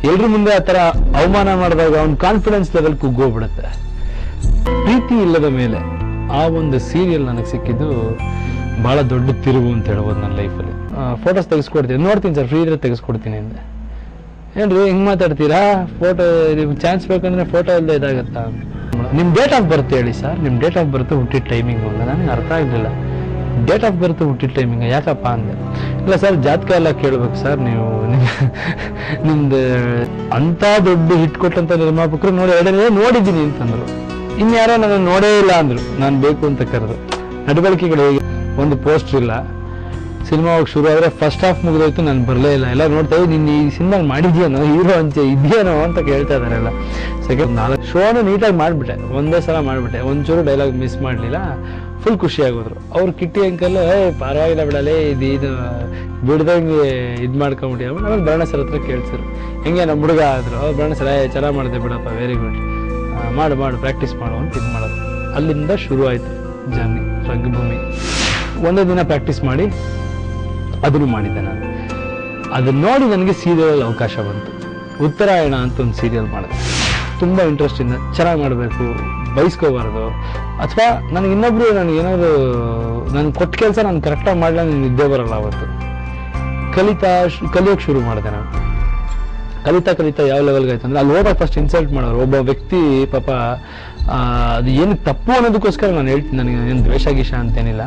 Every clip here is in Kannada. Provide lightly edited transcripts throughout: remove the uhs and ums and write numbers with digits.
ಎಲ್ರ ಮುಂದೆ ಆ ಥರ ಅವಮಾನ ಮಾಡಿದಾಗ ಅವ್ನ ಕಾನ್ಫಿಡೆನ್ಸ್ ಲೆವೆಲ್ ಕುಗ್ಗೋಗ್ಬಿಡುತ್ತೆ. ಪ್ರೀತಿ ಇಲ್ಲದ ಮೇಲೆ ಆ ಒಂದು ಸೀರಿಯಲ್ ನನಗೆ ಸಿಕ್ಕಿದ್ದು ಭಾಳ ದೊಡ್ಡ ತಿರುವು ಅಂತ ಹೇಳ್ಬೋದು ನನ್ನ ಲೈಫಲ್ಲಿ. ಫೋಟೋಸ್ ತೆಗೆಸ್ಕೊಡ್ತೀನಿ, ನೋಡ್ತೀನಿ ಸರ್ ಫ್ರೀ ಇದ್ರೆ ತೆಗೆಸ್ಕೊಡ್ತೀನಿ ಅಂದೆ. ಏನ್ರಿ ಹಿಂಗೆ ಮಾತಾಡ್ತೀರಾ, ಫೋಟೋ ನಿಮ್ಗೆ ಚಾನ್ಸ್ ಬೇಕಂದ್ರೆ ಫೋಟೋ ಇಲ್ಲದೆ ಇದಾಗತ್ತಾ? ನಿಮ್ಮ ಡೇಟ್ ಆಫ್ ಬರ್ತ್ ಹೇಳಿ ಸರ್, ನಿಮ್ಮ ಡೇಟ್ ಆಫ್ ಬರ್ತ್ ಹುಟ್ಟಿದ ಟೈಮಿಂಗು ಅಂತ. ನನಗೆ ಅರ್ಥ ಆಗಲಿಲ್ಲ. ಡೇಟ್ ಆಫ್ ಬರ್ತ್ ಹುಟ್ಟಿದ ಟೈಮಿಂಗ್ ಯಾಕಪ್ಪ ಅಂದೆ. ಇಲ್ಲ ಸರ್ ಜಾತಕ ಎಲ್ಲ ಕೇಳ್ಬೇಕು ಸರ್, ನೀವು ನಿಮ್ದು ಅಂಥ ದೊಡ್ಡ ಹಿಟ್ ಕೊಟ್ಟಂಥ ನಿರ್ಮಾಪಕರು ನೋಡಿದ್ದೀನಿ ಅಂತಂದರು. ಇನ್ಯಾರೋ ನಾನು ನೋಡೇ ಇಲ್ಲ ಅಂದರು. ನಾನು ಬೇಕು ಅಂತ ಕರೆದು ನಡವಳಿಕೆಗಳು ಹೇಗೆ, ಒಂದು ಪೋಸ್ಟರ್ ಇಲ್ಲ, ಸಿನಿಮಾ ಹೋಗಿ ಶುರು ಆದರೆ ಫಸ್ಟ್ ಹಾಫ್ ಮುಗಿದೋಯ್ತು, ನಾನು ಬರಲೇ ಇಲ್ಲ. ಎಲ್ಲ ನೋಡ್ತಾ ನಿನ್ನ ಈ ಸಿನಿಮಾ ಮಾಡಿದ್ಯಾನೋ, ಹೀರೋ ಅಂಚೆ ಇದೆಯೇನೋ ಅಂತ ಕೇಳ್ತಾ ಇದ್ದಾರೆ ಎಲ್ಲ. ಸೆಕೆಂಡ್ 4 ಶೋನು ನೀಟಾಗಿ ಮಾಡಿಬಿಟ್ಟೆ, ಒಂದೇ ಸಲ ಮಾಡಿಬಿಟ್ಟೆ, ಒಂಚೂರು ಡೈಲಾಗ್ ಮಿಸ್ ಮಾಡಲಿಲ್ಲ. ಫುಲ್ ಖುಷಿಯಾಗೋದ್ರು ಅವ್ರು. ಕಿಟ್ಟಿ ಅಂಕಲ್ ಪರವಾಗಿಲ್ಲ ಬಿಡಲೇ, ಇದು ಬಿಡ್ದಂಗೆ ಇದು ಮಾಡ್ಕೊಂಬಿಟ್ಟು ಆಮೇಲೆ ಬರಣ ಸರ್ ಹತ್ರ ಕೇಳ್ಸಿದ್ರು, ಹೆಂಗೆ ನಮ್ಮ ಹುಡುಗ ಆದರು. ಅವ್ರು ಬರಣ ಸರ್ ಚೆನ್ನಾಗಿ ಮಾಡಿದೆ ಬಿಡಪ್ಪ, ವೆರಿ ಗುಡ್, ಮಾಡು ಪ್ರಾಕ್ಟೀಸ್ ಮಾಡು ಅಂತ ಇದು ಮಾಡೋದು. ಅಲ್ಲಿಂದ ಶುರು ಆಯಿತು ಜರ್ನಿ ರಂಗಭೂಮಿ. ಒಂದೇ ದಿನ ಪ್ರಾಕ್ಟೀಸ್ ಮಾಡಿ ಅದನ್ನು ಮಾಡಿದ್ದೆ ನಾನು. ಅದನ್ನ ನೋಡಿ ನನಗೆ ಸೀರಿಯಲ್ ಅವಕಾಶ ಬಂತು. ಉತ್ತರಾಯಣ ಅಂತ ಒಂದು ಸೀರಿಯಲ್ ಮಾಡಿದೆ. ತುಂಬ ಇಂಟ್ರೆಸ್ಟಿಂದ ಚೆನ್ನಾಗಿ ಮಾಡಬೇಕು, ಬಯಸ್ಕೋಬಾರ್ದು, ಅಥವಾ ನನಗೆ ಇನ್ನೊಬ್ರು ನನಗೇನಾದ್ರು ನನಗೆ ಕೊಟ್ಟ ಕೆಲಸ ನಾನು ಕರೆಕ್ಟಾಗಿ ಮಾಡಲ್ಲ, ನನಗೆ ನಿದ್ದೆ ಬರಲ್ಲ. ಅವತ್ತು ಕಲಿಯೋಕ್ಕೆ ಶುರು ಮಾಡಿದೆ ನಾನು. ಕಲಿತಾ ಯಾವ ಲೆವೆಲ್ಗೆ ಆಯ್ತು ಅಂದರೆ, ಅಲ್ಲಿ ಹೋದಾಗ ಫಸ್ಟ್ ಇನ್ಸಲ್ಟ್ ಮಾಡೋರು. ಒಬ್ಬ ವ್ಯಕ್ತಿ ಪಾಪ ಅದು ಏನು ತಪ್ಪು ಅನ್ನೋದಕ್ಕೋಸ್ಕರ ನಾನು ಹೇಳ್ತೀನಿ, ನನಗೆ ಏನು ದ್ವೇಷ ಗೀಷ ಅಂತೇನಿಲ್ಲ.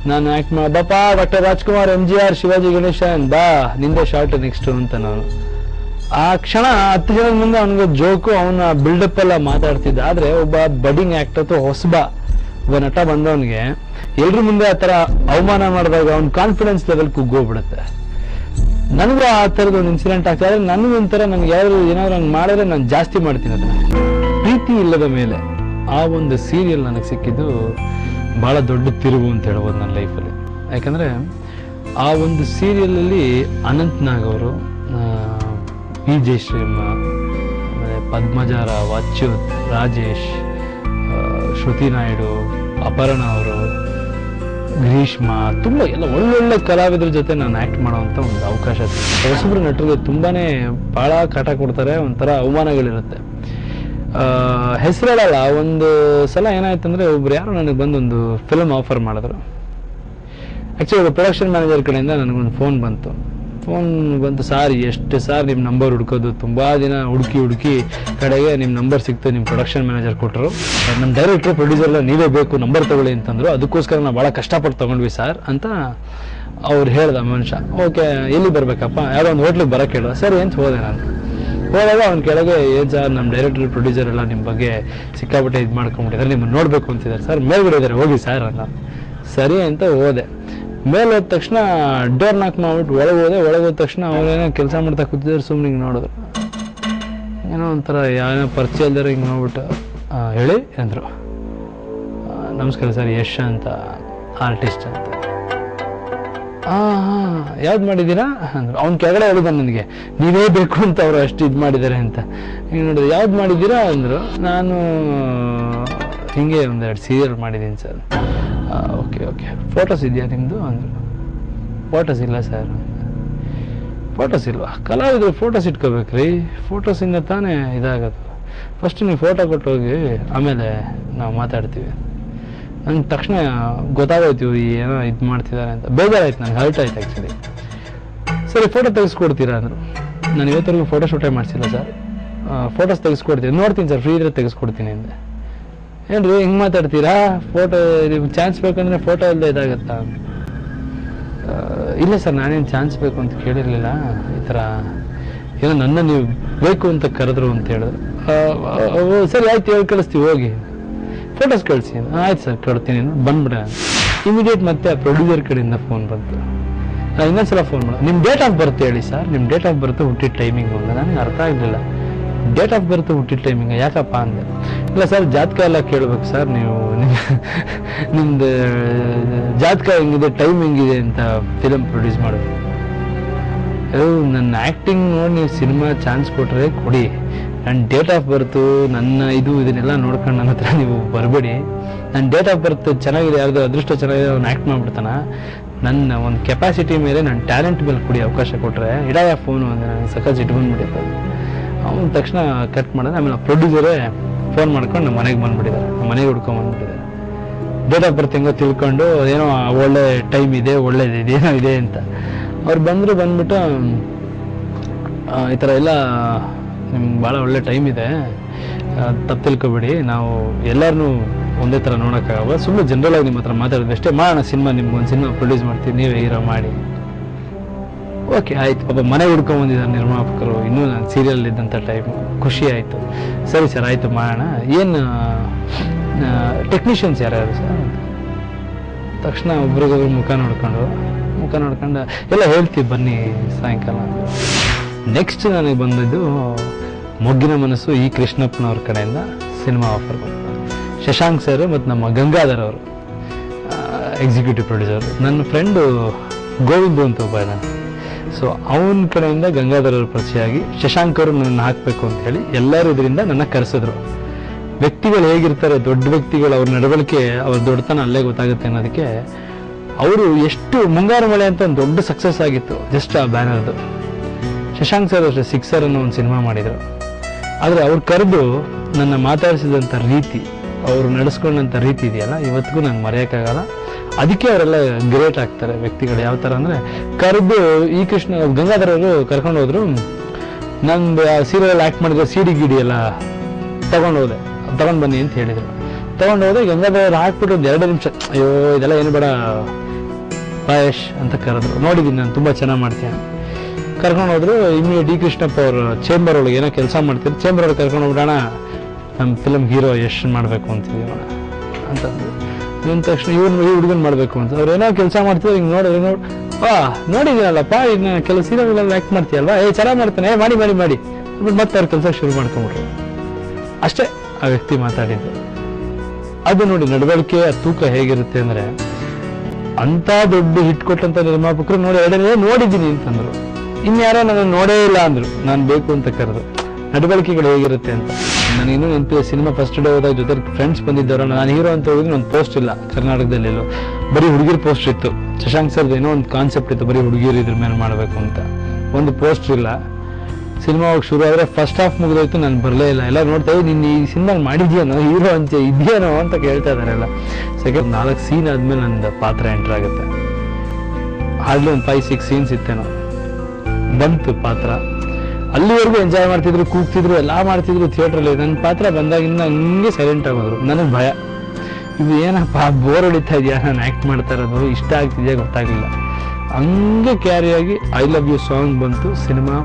ನಾನು ಆ್ಯಕ್ಟ್ ಬಾಪ ಡಾಕ್ಟರ್ ರಾಜ್ಕುಮಾರ್, MGR, ಶಿವಾಜಿ ಗಣೇಶನ್, ಬಾ ನಿಂದೆ ಶಾರ್ಟ್ ನೆಕ್ಸ್ಟು ಅಂತ. ನಾನು ಆ ಕ್ಷಣ 10 ಜನದ ಮುಂದೆ ಅವನಿಗೆ ಜೋಕು, ಅವನ ಬಿಲ್ಡಪ್ ಎಲ್ಲ ಮಾತಾಡ್ತಿದ್ದ. ಆದರೆ ಒಬ್ಬ ಬಡ್ಡಿಂಗ್ ಆ್ಯಕ್ಟರ್ ಅಥವಾ ಒಬ್ಬ ನಟ ಬಂದವನಿಗೆ ಎಲ್ರ ಮುಂದೆ ಆ ಥರ ಅವಮಾನ ಮಾಡಿದಾಗ ಅವ್ನ ಕಾನ್ಫಿಡೆನ್ಸ್ ಲೆವೆಲ್ ಕುಗ್ಗೋಗ್ಬಿಡುತ್ತೆ. ನನಗೂ ಆ ಥರದ್ದು ಒಂದು ಇನ್ಸಿಡೆಂಟ್ ಆಗ್ತಾ ಇದ್ರೆ ನನಗೂ ಒಂಥರ, ನನಗೆ ಏನಾದ್ರು ಹಂಗೆ ಮಾಡಿದ್ರೆ ನಾನು ಜಾಸ್ತಿ ಮಾಡ್ತೀನಿ ಅದನ್ನು. ಪ್ರೀತಿ ಇಲ್ಲದ ಮೇಲೆ ಆ ಒಂದು ಸೀರಿಯಲ್ ನನಗೆ ಸಿಕ್ಕಿದ್ದು ಭಾಳ ದೊಡ್ಡ ತಿರುವು ಅಂತ ಹೇಳ್ಬೋದು ನನ್ನ ಲೈಫಲ್ಲಿ. ಯಾಕಂದರೆ ಆ ಒಂದು ಸೀರಿಯಲಲ್ಲಿ ಅನಂತ್ ನಾಗ್ ಅವರು, ಪಿ ಜಯಶ್ರೀಮ್ಮ, ಆಮೇಲೆ ಪದ್ಮಜಾರ, ಅಚ್ಯುತ್, ರಾಜೇಶ್, ಶ್ರುತಿ ನಾಯ್ಡು, ಅಪರ್ಣ ಅವರು, ಗ್ರೀಷ್ಮ, ತುಂಬ ಎಲ್ಲ ಒಳ್ಳೊಳ್ಳೆ ಕಲಾವಿದರ ಜೊತೆ ನಾನು ಆ್ಯಕ್ಟ್ ಮಾಡೋವಂಥ ಒಂದು ಅವಕಾಶ. ಹೊಸಬ್ರು ನಟರಿಗೆ ತುಂಬಾ ಭಾಳ ಕಾಟ ಕೊಡ್ತಾರೆ, ಒಂಥರ ಅವಮಾನಗಳಿರುತ್ತೆ. ಹೆಸರೇಳಲ್ಲ. ಒಂದು ಸಲ ಏನಾಯ್ತು ಅಂದರೆ, ಒಬ್ರು ಯಾರು ನನಗೆ ಬಂದು ಒಂದು ಫಿಲ್ಮ್ ಆಫರ್ ಮಾಡಿದ್ರು. ಆ್ಯಕ್ಚುಲಿ ಪ್ರೊಡಕ್ಷನ್ ಮ್ಯಾನೇಜರ್ ಕಡೆಯಿಂದ ನನಗೊಂದು ಫೋನ್ ಬಂತು. ಸಾರ್ ಎಷ್ಟು ಸಾರ್ ನಿಮ್ಮ ನಂಬರ್ ಹುಡ್ಕೋದು, ತುಂಬ ದಿನ ಹುಡುಕಿ ಕಡೆಗೆ ನಿಮ್ಮ ನಂಬರ್ ಸಿಕ್ತು, ನಿಮ್ಮ ಪ್ರೊಡಕ್ಷನ್ ಮ್ಯಾನೇಜರ್ ಕೊಟ್ಟರು, ನಮ್ಮ ಡೈರೆಕ್ಟ್ರು ಪ್ರೊಡ್ಯೂಸರ್ಲ್ಲ ನೀವೇ ಬೇಕು, ನಂಬರ್ ತೊಗೊಳ್ಳಿ ಅಂತಂದರು. ಅದಕ್ಕೋಸ್ಕರ ನಾವು ಭಾಳ ಕಷ್ಟಪಟ್ಟು ತೊಗೊಂಡ್ವಿ ಸರ್ ಅಂತ ಅವ್ರು ಹೇಳ್ದ ಮನುಷ್ಯ. ಓಕೆ, ಎಲ್ಲಿ ಬರಬೇಕಪ್ಪ, ಯಾವುದೋ ಒಂದು ಹೋಟ್ಲಿಗೆ ಬರೋಕ್ಕೆ ಹೇಳುವ. ಸರಿ ಅಂತ ಹೋದೆ ನಾನು. ಹೋದಾಗ ಅವ್ನ ಕೆಳಗೆ, ಏನು ಸರ್ ನಮ್ಮ ಡೈರೆಕ್ಟರ್ ಪ್ರೊಡ್ಯೂಸರ್ ಎಲ್ಲ ನಿಮ್ಮ ಬಗ್ಗೆ ಸಿಕ್ಕಾಪಟ್ಟೆ ಇದು ಮಾಡ್ಕೊಂಬಿಟ್ಟಿದ್ದಾರೆ, ನಿಮ್ಮನ್ನು ನೋಡಬೇಕು ಅಂತಿದ್ದಾರೆ ಸರ್, ಮೇಲ್ಗಡೆ ಇದ್ದಾರೆ ಹೋಗಿ ಸರ್ ಅಂತ. ಸರಿ ಅಂತ ಹೋದೆ. ಮೇಲೆ ಹೋದ ತಕ್ಷಣ ಡೋರ್ ನಾಕ್ ಮಾಡ್ಬಿಟ್ಟು ಒಳಗೆ ಹೋದ ತಕ್ಷಣ ಅವ್ರೇನೋ ಕೆಲಸ ಮಾಡ್ತಾ ಕೂತಿದ್ದಾರೆ. ಸುಮ್ಮನೆ ಹಿಂಗೆ ನೋಡಿದ್ರು, ಏನೋ ಒಂಥರ ಏನೋ ಪರಿಚಯ ಇಲ್ದಾರೆ ಹಿಂಗೆ ನೋಡ್ಬಿಟ್ಟು, ಹೇಳಿ ಅಂದರು. ನಮಸ್ಕಾರ ಸರ್, ಯಶ್ ಅಂತ, ಆರ್ಟಿಸ್ಟ್ ಅಂತ. ಹಾಂ ಯಾವ್ದು ಮಾಡಿದ್ದೀರಾ ಅಂದರು. ಅವ್ನ ಕೆಳಗಡೆ ಹೇಳಿದ ನನಗೆ, ನೀವೇ ಬೇಕು ಅಂತ ಅವರು ಅಷ್ಟು ಇದು ಮಾಡಿದ್ದಾರೆ ಅಂತ. ಹಿಂಗೆ ನೋಡಿದ್ರೆ ಯಾವ್ದು ಮಾಡಿದ್ದೀರಾ ಅಂದರು. ನಾನು ಹಿಂಗೆ 1-2 ಸೀರಿಯಲ್ ಮಾಡಿದ್ದೀನಿ ಸರ್. ಓಕೆ ಫೋಟೋಸ್ ಇದೆಯಾ ನಿಮ್ಮದು ಅಂದರು. ಫೋಟೋಸ್ ಇಲ್ಲ ಸರ್. ಫೋಟೋಸ್ ಇಲ್ವಾ? ಕಲಾವಿದರು ಫೋಟೋಸ್ ಇಟ್ಕೋಬೇಕ್ರಿ, ಫೋಟೋಸಿಂದ ತಾನೇ ಇದಾಗೋದು. ಫಸ್ಟ್ ನೀವು ಫೋಟೋ ಕೊಟ್ಟು ಹೋಗಿ, ಆಮೇಲೆ ನಾವು ಮಾತಾಡ್ತೀವಿ. ನಂಗೆ ತಕ್ಷಣ ಗೊತ್ತಾಗೋಯ್ತು ಏನೋ ಇದು ಮಾಡ್ತಿದ್ದಾರೆ ಅಂತ. ಬೇಜಾರಾಯ್ತು, ನನಗೆ ಹರ್ಟ್ ಆಯ್ತು ಆ್ಯಕ್ಚುಲಿ. ಸರಿ ಫೋಟೋ ತೆಗೆಸ್ಕೊಡ್ತೀರಾ ಅಂದರು. ನಾನು ಇವತ್ತರೆಗೂ ಫೋಟೋ ಶೂಟೇ ಮಾಡಿಸಿಲ್ಲ ಸರ್, ಫೋಟೋಸ್ ತೆಗೆಸ್ಕೊಡ್ತೀನಿ, ನೋಡ್ತೀನಿ ಸರ್ ಫ್ರೀ ಇದ್ರೆ ತೆಗೆಸ್ಕೊಡ್ತೀನಿ ಅಂದೆ. ಏನ್ರಿ ಹಿಂಗೆ ಮಾತಾಡ್ತೀರಾ, ಫೋಟೋ ನಿಮ್ಗೆ ಚಾನ್ಸ್ ಬೇಕಂದ್ರೆ ಫೋಟೋ ಇಲ್ಲದೆ ಇದಾಗತ್ತಾ? ಇಲ್ಲ ಸರ್, ನಾನೇನು ಚಾನ್ಸ್ ಬೇಕು ಅಂತ ಕೇಳಿರಲಿಲ್ಲ, ಈ ಥರ ಏನೋ ನನ್ನ ನೀವು ಬೇಕು ಅಂತ ಕರೆದ್ರು ಅಂತ ಹೇಳಿದ್ರು. ಸರಿ ಆಯ್ತು, ಹೇಳಿ ಕಳಿಸ್ತೀವಿ, ಹೋಗಿ ಫೋಟೋಸ್ ಕಳಿಸಿ. ಆಯ್ತು ಸರ್ ಕೊಡ್ತೀನಿ ಬಂದ್ಬಿಡ. ಇಮಿಡಿಯೇಟ್ ಮತ್ತೆ ಆ ಪ್ರೊಡ್ಯೂಸರ್ ಕಡೆಯಿಂದ ಫೋನ್ ಬಂತು. ನಾನು ಇನ್ನೊಂದ್ಸಲ ಫೋನ್ ಮಾಡೋದು, ನಿಮ್ಮ ಡೇಟ್ ಆಫ್ ಬರ್ತ್ ಹೇಳಿ ಸರ್, ನಿಮ್ಮ ಡೇಟ್ ಆಫ್ ಬರ್ತ್ ಹುಟ್ಟಿದ ಟೈಮಿಂಗು ಅಂತ. ನನಗೆ ಅರ್ಥ ಆಗಲಿಲ್ಲ. ಡೇಟ್ ಆಫ್ ಬರ್ತ್ ಹುಟ್ಟಿದ ಟೈಮಿಂಗ್ ಯಾಕಪ್ಪ ಅಂದೆ. ಇಲ್ಲ ಸರ್ ಜಾತಕ ಎಲ್ಲ ಕೇಳ್ಬೇಕು ಸರ್, ನೀವು ನಿಮ್ದು ಜಾತಕ ಹೆಂಗಿದೆ, ಟೈಮ್ ಹೆಂಗಿದೆ ಅಂತ ಫಿಲಮ್ ಪ್ರೊಡ್ಯೂಸ್ ಮಾಡೋದು. ನನ್ನ ಆ್ಯಕ್ಟಿಂಗ್ ನೋಡಿ ನೀವು ಸಿನಿಮಾ ಚಾನ್ಸ್ ಕೊಟ್ಟರೆ ಕೊಡಿ, ನನ್ನ ಡೇಟ್ ಆಫ್ ಬರ್ತು ನನ್ನ ಇದನ್ನೆಲ್ಲ ನೋಡ್ಕೊಂಡು ನನ್ನ ಹತ್ರ ನೀವು ಬರಬೇಡಿ. ನನ್ನ ಡೇಟ್ ಆಫ್ ಬರ್ತ್ ಚೆನ್ನಾಗಿದೆ, ಯಾರ್ದು ಅದೃಷ್ಟ ಚೆನ್ನಾಗಿದೆ ಅವ್ನು ಆ್ಯಕ್ಟ್ ಮಾಡಿಬಿಡ್ತಾನ. ನನ್ನ ಒಂದು ಕೆಪಾಸಿಟಿ ಮೇಲೆ, ನನ್ನ ಟ್ಯಾಲೆಂಟ್ ಮೇಲೆ ಕೊಡಿ ಅವಕಾಶ ಕೊಟ್ಟರೆ. ಇಡಾಯ ಫೋನು ಅಂದರೆ ನನಗೆ ಸಖತ್ ಇಟ್ಕೊಂಡ್ಬಿಟ್ಟಿತ್ತು. ಅವ್ನು ತಕ್ಷಣ ಕಟ್ ಮಾಡಿದ್ರೆ. ಆಮೇಲೆ ಪ್ರೊಡ್ಯೂಸರೇ ಫೋನ್ ಮಾಡ್ಕೊಂಡು ನಮ್ಮ ಮನೆಗೆ ಬಂದ್ಬಿಟ್ಟಿದ್ದಾರೆ, ನಮ್ಮ ಮನೆಗೆ ಹುಡ್ಕೊಂಡ್ಬಂದ್ಬಿಟ್ಟಿದ್ದಾರೆ. ಡೇಟ್ ಆಫ್ ಬರ್ತ್ ಹೆಂಗೋ ತಿಳ್ಕೊಂಡು ಏನೋ ಒಳ್ಳೆ ಟೈಮ್ ಇದೆ, ಒಳ್ಳೇದಿದೆ, ಏನೋ ಇದೆ ಅಂತ ಅವ್ರು ಬಂದ್ಬಿಟ್ಟು ಈ ಥರ ಎಲ್ಲ ನಿಮ್ಗೆ ಭಾಳ ಒಳ್ಳೆ ಟೈಮ್ ಇದೆ, ತಪ್ಪು ತಿಳ್ಕೊಬೇಡಿ, ನಾವು ಎಲ್ಲರನ್ನೂ ಒಂದೇ ಥರ ನೋಡೋಕ್ಕಾಗಲ್ಲ, ಸುಮ್ಮನೆ ಜನರಲ್ ಆಗಿ ನಿಮ್ಮ ಹತ್ರ ಮಾತಾಡಿದ್ವಿ ಅಷ್ಟೇ, ಮಾಡೋಣ ಸಿನಿಮಾ, ನಿಮ್ಗೊಂದು ಸಿನಿಮಾ ಪ್ರೊಡ್ಯೂಸ್ ಮಾಡ್ತೀವಿ, ನೀವೇ ಹೀರೋ ಮಾಡಿ. ಓಕೆ ಆಯ್ತು. ಪಾಪ ಮನೆಗೆ ಹುಡ್ಕೊಂಬಂದಿದ್ದಾರೆ ನಿರ್ಮಾಪಕರು, ಇನ್ನೂ ನಾನು ಸೀರಿಯಲ್ ಇದ್ದಂಥ ಟೈಮು. ಖುಷಿ ಆಯಿತು. ಸರಿ ಸರ್ ಆಯಿತು ಮಾಡೋಣ. ಏನು ಟೆಕ್ನಿಷಿಯನ್ಸ್ ಯಾರ್ಯಾರು ಸರ್? ತಕ್ಷಣ ಒಬ್ರಿಗೊಬ್ರು ಮುಖ ನೋಡ್ಕೊಂಡು ಎಲ್ಲ ಹೇಳ್ತೀವಿ ಬನ್ನಿ ಸಾಯಂಕಾಲ. ನೆಕ್ಸ್ಟ್ ನನಗೆ ಬಂದಿದ್ದು ಮೊಗ್ಗಿನ ಮನಸ್ಸು ಈ ಕೃಷ್ಣಪ್ಪನವ್ರ ಕಡೆಯಿಂದ ಸಿನಿಮಾ ಆಫರ್ ಬಂತು. ಶಶಾಂಕ್ ಸರ್ ಮತ್ತು ನಮ್ಮ ಗಂಗಾಧರ್ ಅವರು ಎಕ್ಸಿಕ್ಯೂಟಿವ್ ಪ್ರೊಡ್ಯೂಸರ್. ನನ್ನ ಫ್ರೆಂಡು ಗೋವಿಂದು ಅಂತ ಒಬ್ಬ ಇದ್ದಾನೆ. ಸೊ ಅವನ ಕಡೆಯಿಂದ ಗಂಗಾಧರ್ ಅವರು ಪರಿಚಯ ಆಗಿ ಶಶಾಂಕ್ ಅವರು ನನ್ನ ಹಾಕಬೇಕು ಅಂತ ಹೇಳಿ ಎಲ್ಲರೂ ಇದರಿಂದ ನನ್ನ ಕರೆಸಿದ್ರು. ವ್ಯಕ್ತಿಗಳು ಹೇಗಿರ್ತಾರೆ, ದೊಡ್ಡ ವ್ಯಕ್ತಿಗಳು, ಅವ್ರ ನಡವಳಿಕೆ, ಅವ್ರ ದೊಡ್ಡತನ ಅಲ್ಲೇ ಗೊತ್ತಾಗುತ್ತೆ ಅನ್ನೋದಕ್ಕೆ ಅವರು ಎಷ್ಟು ಮುಂಗಾರು ಮಳೆ ಅಂತ ಒಂದು ದೊಡ್ಡ ಸಕ್ಸಸ್ ಆಗಿತ್ತು ಜಸ್ಟ್ ಆ ಬ್ಯಾನರ್ದು. ಶಶಾಂಕ್ ಸರ್ ಅಷ್ಟೇ ಸಿಕ್ಸರ್ ಅನ್ನೋ ಒಂದು ಸಿನಿಮಾ ಮಾಡಿದರು. ಆದರೆ ಅವ್ರು ಕರೆದು ನನ್ನ ಮಾತಾಡಿಸಿದಂಥ ರೀತಿ, ಅವರು ನಡೆಸ್ಕೊಂಡಂಥ ರೀತಿ ಇದೆಯಲ್ಲ, ಇವತ್ತಿಗೂ ನಾನು ಮರೆಯೋಕ್ಕಾಗಲ್ಲ. ಅದಕ್ಕೆ ಅವರೆಲ್ಲ ಗ್ರೇಟ್ ಆಗ್ತಾರೆ ವ್ಯಕ್ತಿಗಳು. ಯಾವ ಥರ ಅಂದರೆ ಕರೆದು ಈ ಗಂಗಾಧರ್ ಅವರು ಕರ್ಕೊಂಡು ಹೋದ್ರು. ನಂದು ಸೀರಿಯಲ್ ಆ್ಯಕ್ಟ್ ಮಾಡಿದ್ರೆ CD ಗಿಡಿ ಎಲ್ಲ ತಗೊಂಡು ಬನ್ನಿ ಅಂತ ಹೇಳಿದರು. ತಗೊಂಡು ಹೋದೆ. ಗಂಗಾಧರ್ ಹಾಕ್ಬಿಟ್ಟು ಒಂದು 2 ನಿಮಿಷ, ಅಯ್ಯೋ ಇದೆಲ್ಲ ಏನು ಬೇಡ ಪಾಯಶ್ ಅಂತ ಕರೆದ್ರು. ನೋಡಿದ್ದೀನಿ ನಾನು ತುಂಬ ಚೆನ್ನಾಗಿ ಮಾಡ್ತೀನಿ. ಕರ್ಕೊಂಡು ಹೋದ್ರು. ಇಮಿಡಿಯೇಟ್ ಡಿ ಕೃಷ್ಣಪ್ಪ ಅವರು ಚೇಂಬರ್ ಒಳಗೆ ಏನೋ ಕೆಲಸ ಮಾಡ್ತಿದ್ರು. ಚೇಂಬರ್ ಒಳಗೆ ಕರ್ಕೊಂಡು ಹೋಗ್ಬಿಡೋಣ, ನಮ್ಮ ಫಿಲಮ್ ಹೀರೋ ಯಶ್ ಮಾಡಬೇಕು ಅಂತಿದ್ದೀವಿ ಅಂತಂದು. ಇವ್ನ ತಕ್ಷಣ ಈ ಹುಡುಗನ್ ಮಾಡಬೇಕು ಅಂತ ಅವ್ರು ಏನೋ ಕೆಲಸ ಮಾಡ್ತಿದ್ರು. ಹಿಂಗೆ ನೋಡಿದ್ದೀನಲ್ಲಪ್ಪ, ಇನ್ನು ಕೆಲವು ಸೀರಿಯಲ್ಗಳೆಲ್ಲ ಆ್ಯಕ್ಟ್ ಮಾಡ್ತೀಯಲ್ವಾ, ಚೆನ್ನಾಗಿ ಮಾಡ್ತಾನೆ, ಮಾಡಿ ಮತ್ತೆ ಅವ್ರ ಕೆಲಸ ಶುರು ಮಾಡ್ಕೊಂಬಿಟ್ರು. ಅಷ್ಟೇ ಆ ವ್ಯಕ್ತಿ ಮಾತಾಡಿದ್ದು. ಅದು ನೋಡಿ ನಡವಳಿಕೆ, ತೂಕ ಹೇಗಿರುತ್ತೆ ಅಂದರೆ, ಅಂಥ ದೊಡ್ಡ ಹಿಟ್ ಕೊಟ್ಟಂಥ ನಿರ್ಮಾಪಕರು ನೋಡಿದ್ದೀನಿ ಅಂತಂದ್ರು. ಇನ್ಯಾರೋ ನಾನು ನೋಡೇ ಇಲ್ಲ ಅಂದರು. ನಾನು ಬೇಕು ಅಂತ ಕರೆದು. ನಡವಳಿಕೆಗಳು ಹೇಗಿರುತ್ತೆ ಅಂತ ನನಗಿನ್ನೂ ನೆನಪಿದೆ. ಸಿನಿಮಾ ಫಸ್ಟ್ ಡೇ ಹೋದಾಗ ಜೊತೆ ಫ್ರೆಂಡ್ಸ್ ಬಂದಿದ್ದವರು. ನಾನು ಹೀರೋ ಅಂತ ಹೋಗಿದ್ರೆ ಒಂದು ಪೋಸ್ಟ್ ಇಲ್ಲ ಕರ್ನಾಟಕದಲ್ಲೆಲ್ಲೋ, ಬರೀ ಹುಡುಗಿರ್ ಪೋಸ್ಟ್ ಇತ್ತು. ಶಶಾಂಕ್ ಸರ್ದು ಏನೋ ಒಂದು ಕಾನ್ಸೆಪ್ಟ್ ಇತ್ತು, ಬರೀ ಹುಡುಗಿರು ಇದ್ರ ಮೇಲೆ ಮಾಡಬೇಕು ಅಂತ. ಒಂದು ಪೋಸ್ಟರ್ ಇಲ್ಲ. ಸಿನಿಮಾ ಹೋಗಿ ಶುರು ಆದರೆ ಫಸ್ಟ್ ಹಾಫ್ ಮುಗಿದೋಯ್ತು, ನಾನು ಬರಲೇ ಇಲ್ಲ. ಎಲ್ಲ ನೋಡ್ತಾ ನೀನು ಈ ಸಿನಿಮಾ ಮಾಡಿದ್ಯಾನೋ, ಹೀರೋ ಅಂತ ಇದೆಯೇನೋ ಅಂತ ಕೇಳ್ತಾ ಇದ್ದಾರೆಲ್ಲ. ಸೆಕೆಂಡ್ 4 ಸೀನ್ ಆದಮೇಲೆ ನನ್ನ ಪಾತ್ರ ಎಂಟರ್ ಆಗುತ್ತೆ. ಹಾರ್ಡ್ಲಿ ಒಂದು 5-6 ಸೀನ್ಸ್ ಇತ್ತೇನೋ, ಬಂತು ಪಾತ್ರ. ಅಲ್ಲಿವರೆಗೂ ಎಂಜಾಯ್ ಮಾಡ್ತಿದ್ರು, ಕೂಗ್ತಿದ್ರು, ಎಲ್ಲ ಮಾಡ್ತಿದ್ರು ಥಿಯೇಟ್ರಲ್ಲಿ. ನನ್ನ ಪಾತ್ರ ಬಂದಾಗಿಂದ ಹಂಗೆ ಸೈಲೆಂಟ್ ಆಗೋದ್ರು. ನನಗೆ ಭಯ, ಇದು ಏನಪ್ಪ ಬೋರ್ ಹೊಡಿತಾ ಇದೆಯಾ, ನಾನು ಆ್ಯಕ್ಟ್ ಮಾಡ್ತಾ ಇರೋದು, ಇಷ್ಟ ಆಗ್ತಿದೆಯಾ ಗೊತ್ತಾಗಲಿಲ್ಲ. ಹಂಗೆ ಕ್ಯಾರಿಯಾಗಿ ಐ ಲವ್ ಯು ಸಾಂಗ್ ಬಂತು. Cinema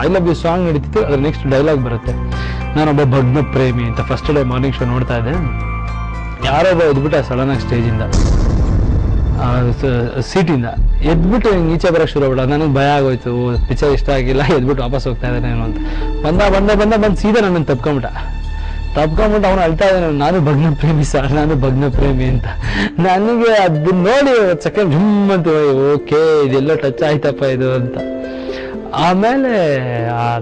I love you song ನಡೀತಿತ್ತು. ಅದ್ರ ನೆಕ್ಸ್ಟ್ ಡೈಲಾಗ್ ಬರುತ್ತೆ, ನಾನೊಬ್ಬ ಭಗ್ನ ಪ್ರೇಮಿ ಅಂತ. ಫಸ್ಟ್ ಡೇ ಮಾರ್ನಿಂಗ್ ಶೋ ನೋಡ್ತಾ ಇದ್ದೆ, ಯಾರೊಬ್ಬ ಎದ್ಬಿಟ್ಟ ಸಡನ್ನಾಗಿ ಸ್ಟೇಜಿಂದ, ಸೀಟಿಂದ ಎದ್ಬಿಟ್ಟು ಹಿಂಗೆ ಈಚೆ ಬರೋಕ್ಕೆ ಶುರು ಆಗ್ಬಿಡ. ನನಗೆ ಭಯ ಆಗೋಯ್ತು, ಪಿಕ್ಚರ್ ಇಷ್ಟ ಆಗಿಲ್ಲ, ಎದ್ಬಿಟ್ಟು ವಾಪಸ್ ಹೋಗ್ತಾ ಇದ್ದಾನೇನೋ ಅಂತ. ಬಂದ ಸೀದಾ ನನ್ನನ್ನು ತಪ್ಕೊಂಬಿಟ್ಟ. ಅವನು ಅಳ್ತಾ ಇದ್ದಾನೆ, ನಾನು ಭಗ್ನ ಪ್ರೇಮಿ ಸರ್, ನಾನು ಭಗ್ನ ಪ್ರೇಮಿ ಅಂತ. ನನಗೆ ಅದನ್ನ ನೋಡಿ ಸೆಕೆಂಡ್ ಜುಮ್ ಅಂತ, ಓಕೆ ಇದೆಲ್ಲ ಟಚ್ ಆಯ್ತಪ್ಪ ಇದು ಅಂತ. ಆಮೇಲೆ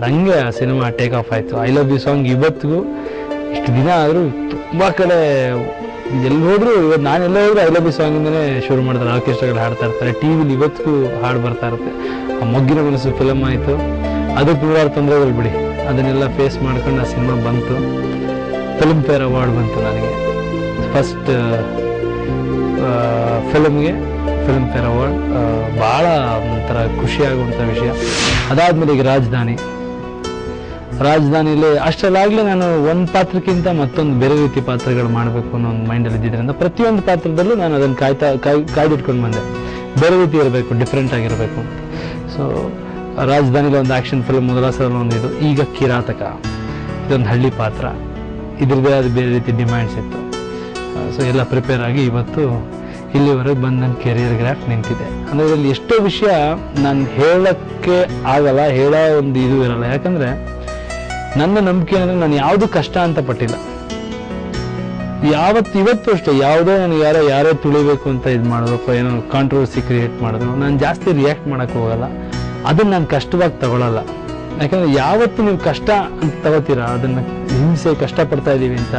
ಹಂಗೆ ಆ ಸಿನಿಮಾ ಟೇಕ್ ಆಫ್ ಆಯಿತು. ಐ ಲವ್ ಯು ಸಾಂಗ್ ಇವತ್ತಿಗೂ ಇಷ್ಟು ದಿನ ಆದರೂ ತುಂಬ ಕಡೆ ಎಲ್ಲಿ ಹೋದ್ರು, ಇವತ್ತು ನಾನೆಲ್ಲ ಹೋದ್ರು ಐ ಲವ್ ಯು ಸಾಂಗಿಂದನೇ ಶುರು ಮಾಡ್ತಾರೆ. ಆರ್ಕೆಸ್ಟ್ರಾಗಳು ಹಾಡ್ತಾ ಇರ್ತಾರೆ, ಟಿವಿಲಿ ಇವತ್ತಿಗೂ ಹಾಡು ಬರ್ತಾ ಇರುತ್ತೆ. ಆ ಮೊಗ್ಗಿನ ಮನಸ್ಸು ಫಿಲಮ್ ಆಯಿತು. ಅದು ನೂರಾರು ತೊಂದರೆಗಳು ಬಿಡಿ, ಅದನ್ನೆಲ್ಲ ಫೇಸ್ ಮಾಡ್ಕೊಂಡು ಆ ಸಿನಿಮಾ ಬಂತು. ಫಿಲ್ಮ್ ಫೇರ್ ಅವಾರ್ಡ್ ಬಂತು ನನಗೆ. ಫಸ್ಟ್ ಫಿಲ್ಮ್ಗೆ ಫಿಲ್ಮ್ ಫೇರ್ ಅವಾರ್ಡ್ ಭಾಳ ಒಂಥರ ಖುಷಿಯಾಗುವಂಥ ವಿಷಯ. ಅದಾದಮೇಲೆ ಈಗ ರಾಜಧಾನಿಲಿ ಅಷ್ಟಲ್ಲಾಗಲೇ ನಾನು ಒಂದು ಪಾತ್ರಕ್ಕಿಂತ ಮತ್ತೊಂದು ಬೇರೆ ರೀತಿ ಪಾತ್ರಗಳು ಮಾಡಬೇಕು ಅನ್ನೋ ಒಂದು ಮೈಂಡಲ್ಲಿ ಇದ್ದಿದ್ದರಿಂದ ಪ್ರತಿಯೊಂದು ಪಾತ್ರದಲ್ಲೂ ನಾನು ಅದನ್ನು ಕಾಯ್ದಿಟ್ಕೊಂಡು ಬಂದೆ. ಬೇರೆ ರೀತಿ ಇರಬೇಕು, ಡಿಫ್ರೆಂಟ್ ಆಗಿರಬೇಕು ಅಂತ. ಸೊ ರಾಜಧಾನಿಲಿ ಒಂದು ಆ್ಯಕ್ಷನ್ ಫಿಲ್ಮ್, ಮೊದಲ ಸಲ ಒಂದು ಇದು. ಈಗ ಕಿರಾತಕ, ಇದೊಂದು ಹಳ್ಳಿ ಪಾತ್ರ, ಇದ್ರದ್ದೇ ಅದು ಬೇರೆ ರೀತಿ ಡಿಮ್ಯಾಂಡ್ಸ್ ಇತ್ತು. ಸೊ ಎಲ್ಲ ಪ್ರಿಪೇರ್ ಆಗಿ ಇವತ್ತು ಇಲ್ಲಿವರೆಗೆ ಬಂದು ನನ್ನ ಕೆರಿಯರ್ ಗ್ರಾಫ್ ನಿಂತಿದೆ. ಅಂದರೆ ಇದರಲ್ಲಿ ಎಷ್ಟೋ ವಿಷಯ ನಾನು ಹೇಳೋಕ್ಕೆ ಆಗಲ್ಲ, ಹೇಳೋ ಒಂದು ಇದು ಇರಲ್ಲ. ಯಾಕಂದರೆ ನನ್ನ ನಂಬಿಕೆ ಅಂದರೆ ನಾನು ಯಾವುದು ಕಷ್ಟ ಅಂತ ಪಟ್ಟಿಲ್ಲ. ಇವತ್ತು ಅಷ್ಟೇ ಯಾವುದೋ ನನಗೆ ಯಾರೋ ತುಳಿಬೇಕು ಅಂತ ಇದು ಮಾಡಬೇಕು, ಏನೋ ಕಾಂಟ್ರವರ್ಸಿ ಕ್ರಿಯೇಟ್ ಮಾಡಿದ್ರು, ನಾನು ಜಾಸ್ತಿ ರಿಯಾಕ್ಟ್ ಮಾಡೋಕ್ಕೆ ಹೋಗಲ್ಲ. ಅದನ್ನು ನಾನು ಕಷ್ಟವಾಗಿ ತಗೊಳ್ಳಲ್ಲ. ಯಾಕಂದರೆ ಯಾವತ್ತು ನೀವು ಕಷ್ಟ ಅಂತ ತಗೋತೀರಾ, ಅದನ್ನು ಹಿಂಸೆ ಕಷ್ಟಪಡ್ತಾ ಇದ್ದೀವಿ ಅಂತ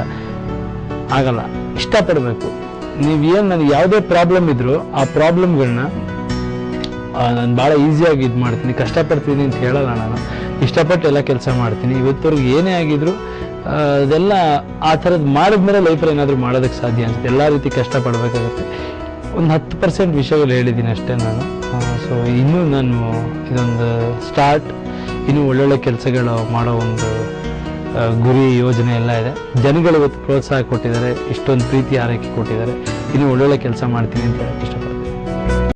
ಆಗಲ್ಲ. ಇಷ್ಟಪಡಬೇಕು. ನೀವೇನು ನನಗೆ ಯಾವುದೇ ಪ್ರಾಬ್ಲಮ್ ಇದ್ದರೂ ಆ ಪ್ರಾಬ್ಲಮ್ಗಳನ್ನ ನಾನು ಭಾಳ ಈಸಿಯಾಗಿ ಇದು ಮಾಡ್ತೀನಿ, ಕಷ್ಟಪಡ್ತೀನಿ ಅಂತ ಹೇಳಲ್ಲ ನಾನು. ಇಷ್ಟಪಟ್ಟು ಎಲ್ಲ ಕೆಲಸ ಮಾಡ್ತೀನಿ. ಇವತ್ತವರೆಗೂ ಏನೇ ಆಗಿದ್ರು ಅದೆಲ್ಲ ಆ ಥರದ್ದು ಮಾಡಿದ್ಮೇಲೆ ಲೈಫಲ್ಲಿ ಏನಾದರೂ ಮಾಡೋದಕ್ಕೆ ಸಾಧ್ಯ ಅನ್ಸುತ್ತೆ. ಎಲ್ಲ ರೀತಿ ಕಷ್ಟಪಡಬೇಕಾಗುತ್ತೆ. ಒಂದು 10% ವಿಷಯಗಳು ಹೇಳಿದ್ದೀನಿ ಅಷ್ಟೇ ನಾನು. ಸೊ ಇನ್ನೂ ನಾನು ಇದೊಂದು ಸ್ಟಾರ್ಟ್, ಇನ್ನೂ ಒಳ್ಳೊಳ್ಳೆ ಕೆಲಸಗಳು ಮಾಡೋ ಒಂದು ಗುರಿ ಯೋಜನೆ ಎಲ್ಲ ಇದೆ. ಜನಗಳು ಇವತ್ತು ಪ್ರೋತ್ಸಾಹ ಕೊಟ್ಟಿದ್ದಾರೆ, ಇಷ್ಟೊಂದು ಪ್ರೀತಿ ಆರೈಕೆ ಕೊಟ್ಟಿದ್ದಾರೆ. ಇನ್ನೂ ಒಳ್ಳೊಳ್ಳೆ ಕೆಲಸ ಮಾಡ್ತೀನಿ ಅಂತ ಹೇಳಕ್ಕೆ ಇಷ್ಟಪಡ್ತೀನಿ.